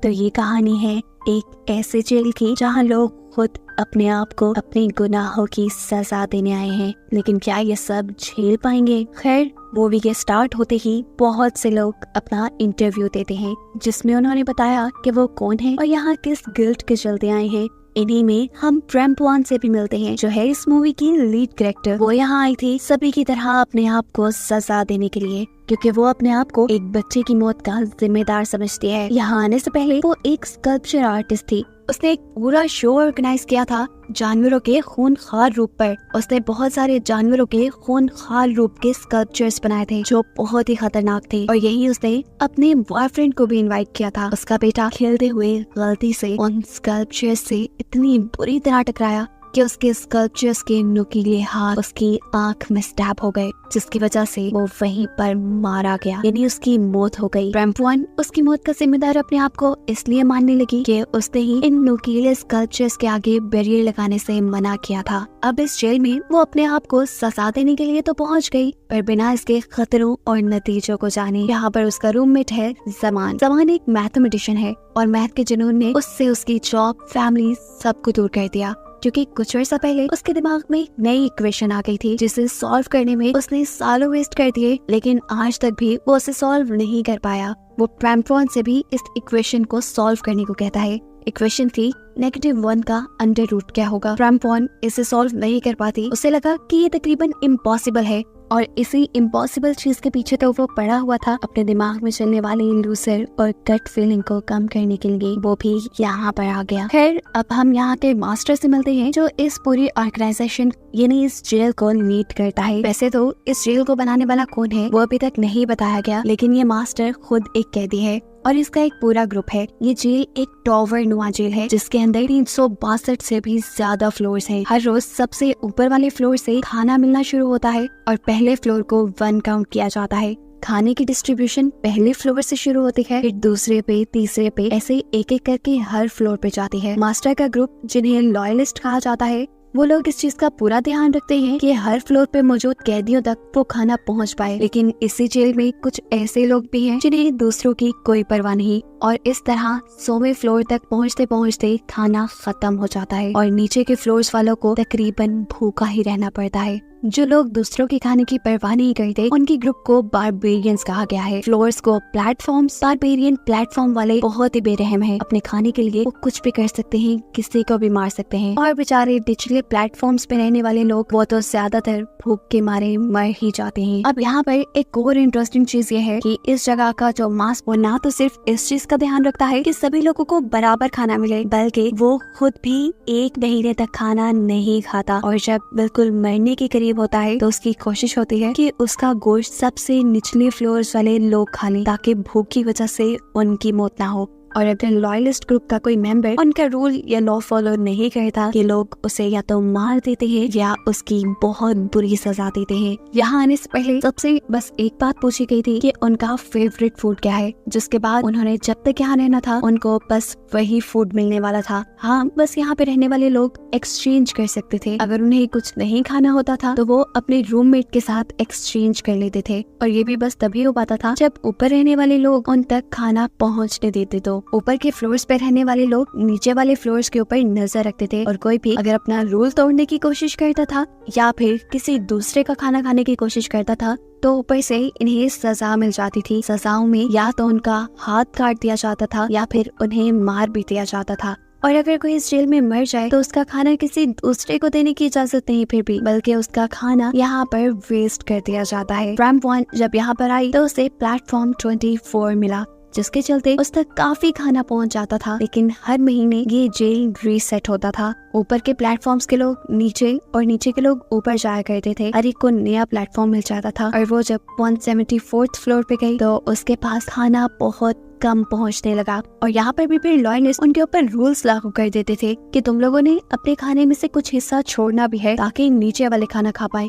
तो ये कहानी है एक ऐसे जेल की जहाँ लोग खुद अपने आप को अपने गुनाहों की सजा देने आए हैं, लेकिन क्या ये सब झेल पाएंगे? खैर, मूवी के स्टार्ट होते ही बहुत से लोग अपना इंटरव्यू देते हैं, जिसमें उन्होंने बताया कि वो कौन है और यहाँ किस गिल्ट के चलते आए हैं। इन्हीं में हम प्रेमपुआन से भी मिलते हैं, जो है इस मूवी की लीड कैरेक्टर। वो यहाँ आई थी सभी की तरह अपने आप को सजा देने के लिए, क्योंकि वो अपने आप को एक बच्चे की मौत का जिम्मेदार समझती है। यहाँ आने से पहले वो एक स्कल्पचर आर्टिस्ट थी। उसने एक पूरा शो ऑर्गेनाइज किया था जानवरों के खूनखार रूप पर। उसने बहुत सारे जानवरों के खूनखार रूप के स्कल्पचर्स बनाए थे जो बहुत ही खतरनाक थे, और यही उसने अपने बॉयफ्रेंड को भी इनवाइट किया था। उसका बेटा खेलते हुए गलती से उन स्कल्पचर्स से इतनी बुरी तरह टकराया कि उसके स्कल्पचर्स के नुकीले हाथ उसकी आंख में स्टैब हो गए, जिसकी वजह से वो वहीं पर मारा गया, यानी उसकी मौत हो गई। प्रेमपुआन उसकी मौत का जिम्मेदार अपने आप को इसलिए मानने लगी कि उसने ही इन नुकीले स्कल्पचर्स के आगे बैरियर लगाने से मना किया था। अब इस जेल में वो अपने आप को सजा देने के लिए तो पहुंच गई, पर बिना इसके खतरों और नतीजों को जाने। यहाँ पर उसका रूममेट है जमान। जमान एक मैथमेटिशियन है और मैथ के जुनून ने उससे उसकी जॉब, फैमिली सबको दूर कर दिया, क्योंकि कुछ अर्सा पहले उसके दिमाग में नई इक्वेशन आ गई थी जिसे सॉल्व करने में उसने सालों वेस्ट कर दिए, लेकिन आज तक भी वो उसे सॉल्व नहीं कर पाया। वो प्रेमपुआन से भी इस इक्वेशन को सॉल्व करने को कहता है। इक्वेशन थी -1 का अंडर रूट क्या होगा। प्रेमपुआन इसे सॉल्व नहीं कर पाती। उसे लगा कि ये तकरीबन इम्पॉसिबल है, और इसी इम्पॉसिबल चीज के पीछे तो वो पड़ा हुआ था अपने दिमाग में चलने वाली लूसर और गट फीलिंग को कम करने के लिए। वो भी यहाँ पर आ गया। खैर, अब हम यहाँ के मास्टर से मिलते हैं, जो इस पूरी ऑर्गेनाइजेशन यानी इस जेल को लीड करता है। वैसे तो इस जेल को बनाने वाला कौन है वो अभी तक नहीं बताया गया, लेकिन ये मास्टर खुद एक कैदी है और इसका एक पूरा ग्रुप है। ये जेल एक टॉवर नुमा जेल है, जिसके अंदर 362 से भी ज्यादा फ्लोर्स हैं। हर रोज सबसे ऊपर वाले फ्लोर से खाना मिलना शुरू होता है और पहले फ्लोर को 1 काउंट किया जाता है। खाने की डिस्ट्रीब्यूशन पहले फ्लोर से शुरू होती है, फिर दूसरे पे, तीसरे पे, ऐसे एक एक करके हर फ्लोर पे जाती है। मास्टर का ग्रुप, जिन्हें लॉयलिस्ट कहा जाता है, वो लोग इस चीज का पूरा ध्यान रखते हैं कि हर फ्लोर पे मौजूद कैदियों तक वो खाना पहुंच पाए। लेकिन इसी जेल में कुछ ऐसे लोग भी हैं जिन्हें दूसरों की कोई परवाह नहीं, और इस तरह 100वें फ्लोर तक पहुंचते पहुंचते खाना खत्म हो जाता है और नीचे के फ्लोर्स वालों को तकरीबन भूखा ही रहना पड़ता है। जो लोग दूसरों के खाने की परवाह नहीं करते, उनकी ग्रुप को बारबेरियंस कहा गया है। फ्लोर्स को प्लेटफॉर्म्स। बारबेरियन प्लेटफॉर्म वाले बहुत ही बेरहम है। अपने खाने के लिए वो कुछ भी कर सकते हैं, किसी को भी मार सकते हैं। और बेचारे निचले प्लेटफॉर्म्स पे रहने वाले लोग, वो तो ज्यादातर भूख के मारे मर ही जाते हैं। अब यहाँ पर एक और इंटरेस्टिंग चीज ये है कि इस जगह का जो मास्क, वो ना तो सिर्फ इस चीज का ध्यान रखता है कि सभी लोगों को बराबर खाना मिले, बल्कि वो खुद भी 1 महीने तक खाना नहीं खाता, और जब बिल्कुल मरने के करीब होता है तो उसकी कोशिश होती है कि उसका गोश्त सबसे निचले फ्लोर्स वाले लोग खा लें, ताकि भूख की वजह से उनकी मौत ना हो। और अगर लॉयलिस्ट ग्रुप का कोई मेंबर उनका रूल या लॉ फॉलो नहीं करता, कि लोग उसे या तो मार देते हैं या उसकी बहुत बुरी सजा देते हैं। यहाँ आने से पहले सबसे बस एक बात पूछी गई थी कि उनका फेवरेट फूड क्या है, जिसके बाद उन्होंने जब तक यहाँ रहना था उनको बस वही फूड मिलने वाला था। हाँ, बस यहाँ पे रहने वाले लोग एक्सचेंज कर सकते थे। अगर उन्हें कुछ नहीं खाना होता था तो वो अपने रूममेट के साथ एक्सचेंज कर लेते थे, और ये भी बस तभी हो पाता था जब ऊपर रहने वाले लोग उन तक खाना पहुँचने देते। तो ऊपर के फ्लोर्स पे रहने वाले लोग नीचे वाले फ्लोर्स के ऊपर नजर रखते थे, और कोई भी अगर अपना रूल तोड़ने की कोशिश करता था या फिर किसी दूसरे का खाना खाने की कोशिश करता था, तो ऊपर से इन्हें सजा मिल जाती थी। सजाओं में या तो उनका हाथ काट दिया जाता था या फिर उन्हें मार भी दिया जाता था। और अगर कोई इस जेल में मर जाए तो उसका खाना किसी दूसरे को देने की इजाजत नहीं फिर भी, बल्कि उसका खाना यहाँ पर वेस्ट कर दिया जाता है। प्रेमपुआन जब यहाँ पर आई तो उसे प्लेटफॉर्म 24 मिला, जिसके चलते उस तक काफी खाना पहुंच जाता था। लेकिन हर महीने ये जेल रीसेट होता था। ऊपर के प्लेटफॉर्म्स के लोग नीचे और नीचे के लोग ऊपर जाया करते थे। हर एक को नया प्लेटफॉर्म मिल जाता था, और वो जब 174th फ्लोर पे गई तो उसके पास खाना बहुत कम पहुंचने लगा। और यहाँ पर भी फिर लॉयलिस्ट उनके ऊपर रूल्स लागू कर देते थे कि तुम लोगों ने अपने खाने में से कुछ हिस्सा छोड़ना भी है, ताकि नीचे वाले खाना खा पाए।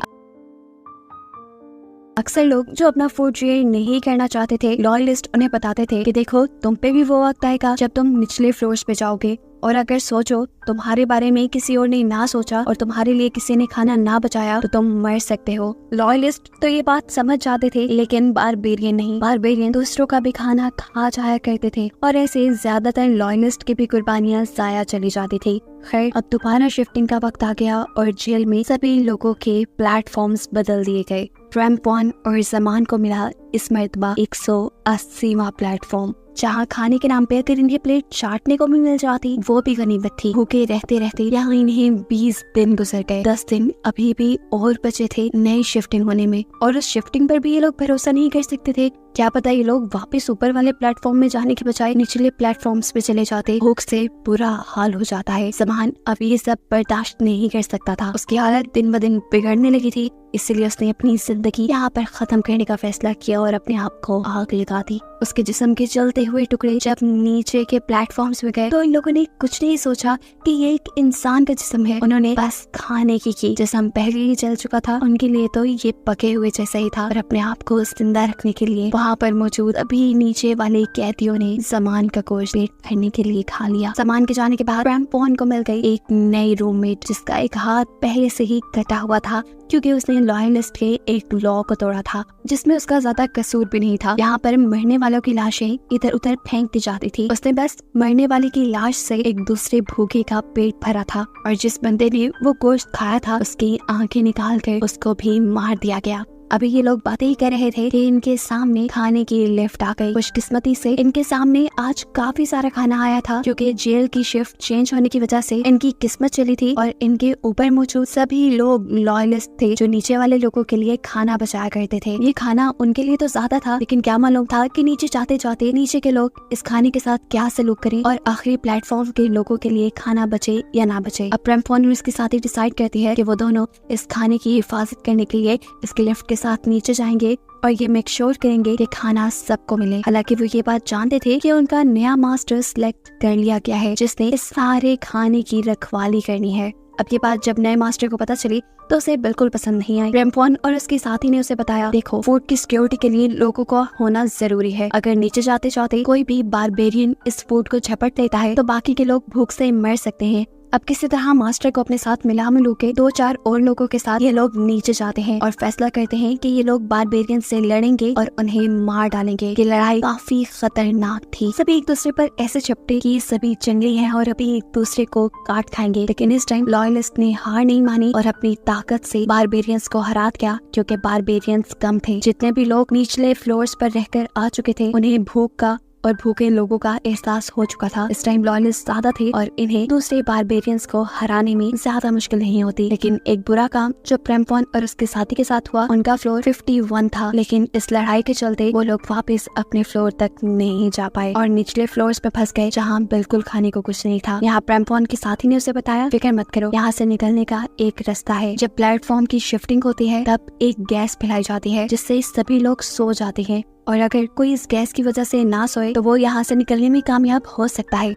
अक्सर लोग जो अपना फूड शेयर नहीं करना चाहते थे, लॉयलिस्ट उन्हें बताते थे कि देखो तुम पे भी वो वक्त आएगा जब तुम निचले फ्लोर्स पे जाओगे, और अगर सोचो तुम्हारे बारे में किसी और ने ना सोचा और तुम्हारे लिए किसी ने खाना ना बचाया तो तुम मर सकते हो। लॉयलिस्ट तो ये बात समझ जाते थे, लेकिन बारबेरियन नहीं। बारबेरियन दूसरों का भी खाना खा जाया करते थे और ऐसे ज्यादातर लॉयलिस्ट की भी कुर्बानियां जाया चली जाती थी। खैर, अब दोबारा शिफ्टिंग का वक्त आ गया और जेल में सभी लोगों के प्लेटफॉर्म्स बदल दिए गए। ट्रैम्पॉन और जमान को मिला इस मर्तबा 180वां प्लेटफॉर्म, जहाँ खाने के नाम पे अगर इन्हें प्लेट चाटने को भी मिल जाती वो भी गनीमत थी। भूखे रहते रहते यहाँ इन्हें 20 दिन गुजर गए। 10 दिन अभी भी और बचे थे नई शिफ्टिंग होने में, और उस शिफ्टिंग पर भी ये लोग भरोसा नहीं कर सकते थे। क्या पता ये लोग वापस ऊपर वाले प्लेटफॉर्म में जाने के बजाय निचले प्लेटफॉर्म्स पे चले जाते। भूख से बुरा हाल हो जाता है। समान अब ये सब बर्दाश्त नहीं कर सकता था। उसकी हालत दिन ब दिन बिगड़ने लगी थी, इसलिए उसने अपनी जिंदगी यहाँ पर खत्म करने का फैसला किया और अपने आप को आग लगा दी। उसके जिस्म के जलते हुए टुकड़े जब नीचे के प्लेटफॉर्म्स में गए तो इन लोगों ने कुछ नहीं सोचा कि ये एक इंसान का जिस्म है। उन्होंने बस खाने की जिस्म पहले ही जल चुका था, उनके लिए तो ये पके हुए जैसा ही था। और अपने आप को जिंदा रखने के लिए वहाँ पर मौजूद अभी नीचे वाले कैदियों ने जमान का गोश्त पेट भरने के लिए खा लिया। जमान के जाने के बाद ट्रैम्पॉन को मिल गई एक नई रूममेट, जिसका एक हाथ पहले से ही कटा हुआ था क्योंकि उसने लॉयलिस्ट के एक लॉ को तोड़ा था, जिसमें उसका ज्यादा कसूर भी नहीं था। यहाँ पर मरने वालों की लाशें इधर उधर फेंक दी जाती थी। उसने बस मरने वाले की लाश से एक दूसरे भूखे का पेट भरा था, और जिस बंदे ने वो गोश्त खाया था उसकी आंखें निकाल कर उसको भी मार दिया गया। अभी ये लोग बातें ही कर रहे थे कि इनके सामने खाने की लिफ्ट आ गई। खुशकिस्मती से इनके सामने आज काफी सारा खाना आया था, क्योंकि जेल की शिफ्ट चेंज होने की वजह से इनकी किस्मत चली थी और इनके ऊपर मौजूद सभी लोग लॉयलिस्ट थे जो नीचे वाले लोगों के लिए खाना बचाया करते थे। ये खाना उनके लिए तो ज्यादा था, लेकिन क्या मालूम था कि नीचे जाते जाते नीचे के लोग इस खाने के साथ क्या सलूक करें और आखिरी प्लेटफॉर्म के लोगों के लिए खाना बचे या ना बचे। अब ट्रैम्पॉन और इसके साथी डिसाइड करती है कि वो दोनों इस खाने की हिफाजत करने के लिए इसके लिफ्ट के साथ नीचे जाएंगे और ये मेक श्योर करेंगे कि खाना सबको मिले। हालांकि वो ये बात जानते थे कि उनका नया मास्टर सिलेक्ट कर लिया गया है जिसने इस सारे खाने की रखवाली करनी है। अब ये बात जब नए मास्टर को पता चली तो उसे बिल्कुल पसंद नहीं आई। ट्रैम्पॉन और उसके साथी ने उसे बताया, देखो फूड की सिक्योरिटी के लिए लोगों को होना जरूरी है। अगर नीचे जाते जाते कोई भी बारबेरियन इस फूड को झपट लेता है तो बाकी के लोग भूख से मर सकते हैं। अब किसी तरह मास्टर को अपने साथ मिलू के 2-4 और लोगों के साथ ये लोग नीचे जाते हैं और फैसला करते हैं कि ये लोग बारबेरियन से लड़ेंगे और उन्हें मार डालेंगे। ये लड़ाई काफी खतरनाक थी। सभी एक दूसरे पर ऐसे झपटे कि सभी जंगली हैं और अभी एक दूसरे को काट खाएंगे। लेकिन इस टाइम लॉयलिस्ट ने हार नहीं मानी और अपनी ताकत से बारबेरियंस को हरा दिया, क्योंकि बारबेरियंस कम थे। जितने भी लोग निचले फ्लोर्स पर रहकर आ चुके थे उन्हें भूख का और भूखे लोगों का एहसास हो चुका था। इस टाइम लॉयलिस्ट ज्यादा थे और इन्हें दूसरे बारबेरियंस को हराने में ज्यादा मुश्किल नहीं होती। लेकिन एक बुरा काम जो ट्रैम्पॉन और उसके साथी के साथ हुआ, उनका फ्लोर 51 था, लेकिन इस लड़ाई के चलते वो लोग वापस अपने फ्लोर तक नहीं जा पाए और निचले फ्लोर्स पे फंस गए जहाँ बिल्कुल खाने को कुछ नहीं था। यहाँ ट्रैम्पॉन के साथी ने उसे बताया, फिक्र मत करो, यहाँ से निकलने का एक रास्ता है। जब प्लेटफॉर्म की शिफ्टिंग होती है तब एक गैस फैलाई जाती है जिससे सभी लोग सो जाते हैं, और अगर कोई इस गैस की वजह से ना सोए तो वो यहाँ से निकलने में कामयाब हो सकता है।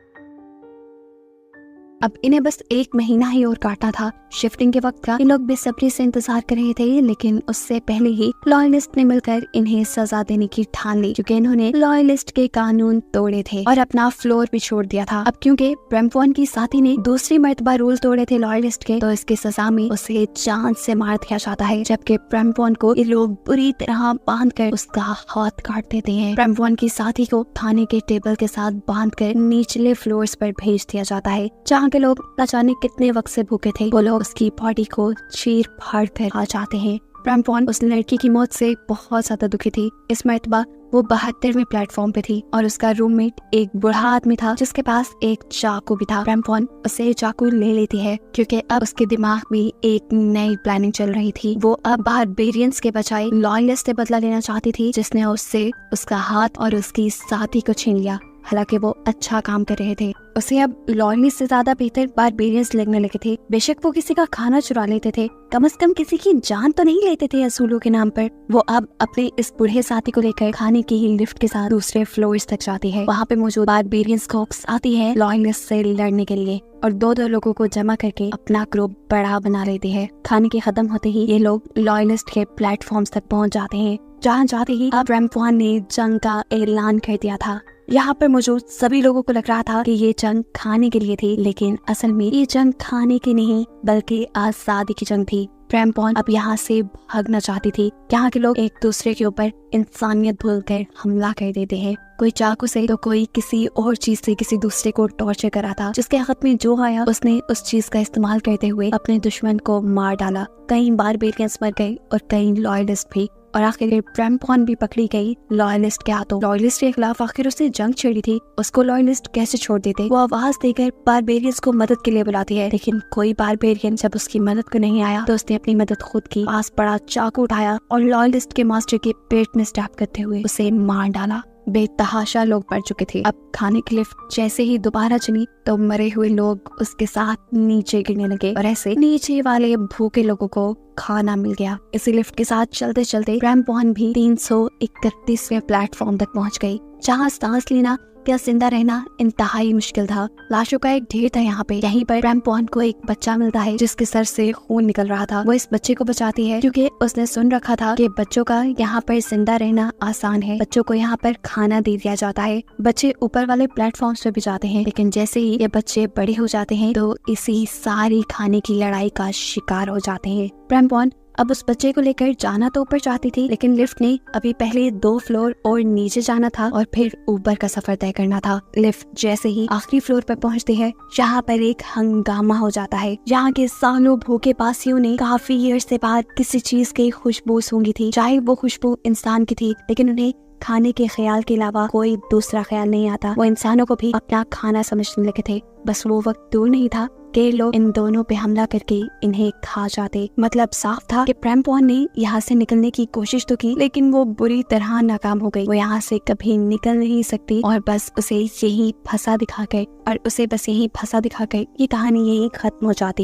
अब इन्हें बस 1 महीना ही और काटना था शिफ्टिंग के वक्त का। इन लोग बेसब्री से इंतजार कर रहे थे, लेकिन उससे पहले ही लॉयलिस्ट ने मिलकर इन्हें सजा देने की ठान ली, क्योंकि इन्होंने लॉयलिस्ट के कानून तोड़े थे और अपना फ्लोर भी छोड़ दिया था। अब क्योंकि ट्रैम्पॉन की साथी ने दूसरी मर्तबा रूल तोड़े थे लॉयलिस्ट के, तो इसकी सजा में उसे जान से मार दिया जाता है, जबकि ट्रैम्पॉन को ये लोग बुरी तरह बांध कर उसका हाथ काट देते हैं। ट्रैम्पॉन की साथी को खाने के टेबल के साथ बांध कर निचले फ्लोर्स पर भेज दिया जाता है, जहाँ के लोग न जाने कितने वक्त से भूखे थे। वो लोग उसकी बॉडी को चीर फाड़ कर खा जाते हैं। ट्रैम्पॉन उस लड़की की मौत से बहुत ज्यादा दुखी थी। इस मर्तबा वो 72वें प्लेटफॉर्म पे थी और उसका रूममेट एक बूढ़ा आदमी था जिसके पास एक चाकू भी था। ट्रैम्पॉन उसे चाकू ले लेती है क्योंकि अब उसके दिमाग में एक नई प्लानिंग चल रही थी। वो अब बारबेरियंस के बजाय लॉयलिस्ट से बदला लेना चाहती थी, जिसने उससे उसका हाथ और उसकी साथी को छीन लिया। हालांकि वो अच्छा काम कर रहे थे। उसे अब लॉयलिस से ज्यादा बेहतर बारबेरियंस लगने लगे थे। बेशक वो किसी का खाना चुरा लेते थे, कम से कम किसी की जान तो नहीं लेते थे असूलों के नाम पर। वो अब अपने इस बूढ़े साथी को लेकर खाने की ही लिफ्ट के साथ दूसरे फ्लोर्स तक जाती है। वहाँ पे मौजूद बारबेरियंस को आती है लॉयलिस से लड़ने के लिए और दो लोगों को जमा करके अपना ग्रुप बड़ा बना लेते हैं। खाने के खत्म होते ही ये लोग लॉयलिस्ट के प्लेटफॉर्म्स तक पहुँच जाते हैं, जहाँ जाते ही अब रैम्पवान ने जंग का ऐलान कर दिया था। यहाँ पर मौजूद सभी लोगों को लग रहा था कि ये जंग खाने के लिए थी, लेकिन असल में ये जंग खाने की नहीं बल्कि आजादी की जंग थी। रैम्पवान अब यहाँ से भागना चाहती थी। यहाँ के लोग एक दूसरे के ऊपर इंसानियत भूलकर हमला कर देते हैं, कोई चाकू से तो कोई किसी और चीज से किसी दूसरे को टॉर्चर करा था। जिसके हाथ में जो आया उसने उस चीज का इस्तेमाल करते हुए अपने दुश्मन को मार डाला। कई बारबेरियंस मर गए और कई लॉयलिस्ट भी, और आखिर रैम्पवान भी पकड़ी गई लॉयलिस्ट के हाथों। लॉयलिस्ट के खिलाफ आखिर उसने जंग छेड़ी थी, उसको लॉयलिस्ट कैसे छोड़ देते। वो आवाज देकर बारबेरियंस को मदद के लिए बुलाती है, लेकिन कोई बारबेरियन जब उसकी मदद को नहीं आया तो उसने अपनी मदद खुद की। पास पड़ा चाकू उठाया और लॉयलिस्ट के मास्टर के पेट में स्टैब करते हुए उसे मार डाला। बेतहाशा लोग मर चुके थे। अब खाने की लिफ्ट जैसे ही दोबारा चली तो मरे हुए लोग उसके साथ नीचे गिरने लगे और ऐसे नीचे वाले भूखे लोगों को खाना मिल गया। इसी लिफ्ट के साथ चलते चलते रैम्पवान भी 331वें प्लेटफॉर्म तक पहुंच गई, जहां सांस लेना या जिंदा रहना इंतहाई मुश्किल था। लाशों का एक ढेर था यहाँ पे। यहीं पर रैम्पवान को एक बच्चा मिलता है जिसके सर से खून निकल रहा था। वो इस बच्चे को बचाती है क्योंकि उसने सुन रखा था कि बच्चों का यहाँ पर जिंदा रहना आसान है। बच्चों को यहाँ पर खाना दे दिया जाता है। बच्चे ऊपर वाले प्लेटफॉर्म्स पे भी जाते हैं, लेकिन जैसे ही ये बच्चे बड़े हो जाते हैं तो इसी सारी खाने की लड़ाई का शिकार हो जाते हैं। रैम्पवान अब उस बच्चे को लेकर जाना तो ऊपर चाहती थी, लेकिन लिफ्ट ने अभी पहले 2 फ्लोर और नीचे जाना था और फिर ऊपर का सफर तय करना था। लिफ्ट जैसे ही आखिरी फ्लोर पर पहुंचती है, यहाँ पर एक हंगामा हो जाता है। यहाँ के सालों भूखे पासियों ने काफी अरसे बाद किसी चीज की खुशबू सूंघी थी, चाहे वो खुशबू इंसान की थी, लेकिन उन्हें खाने के ख्याल के अलावा कोई दूसरा ख्याल नहीं आता। वो इंसानों को भी अपना खाना समझने लगे थे। बस वो वक्त दूर नहीं था कि लोग इन दोनों पे हमला करके इन्हें खा जाते। मतलब साफ था कि रैम्पवान ने यहाँ से निकलने की कोशिश तो की, लेकिन वो बुरी तरह नाकाम हो गई। वो यहाँ से कभी निकल नहीं सकती और बस उसे यही फंसा दिखाकर ये कहानी यही खत्म हो जाती है।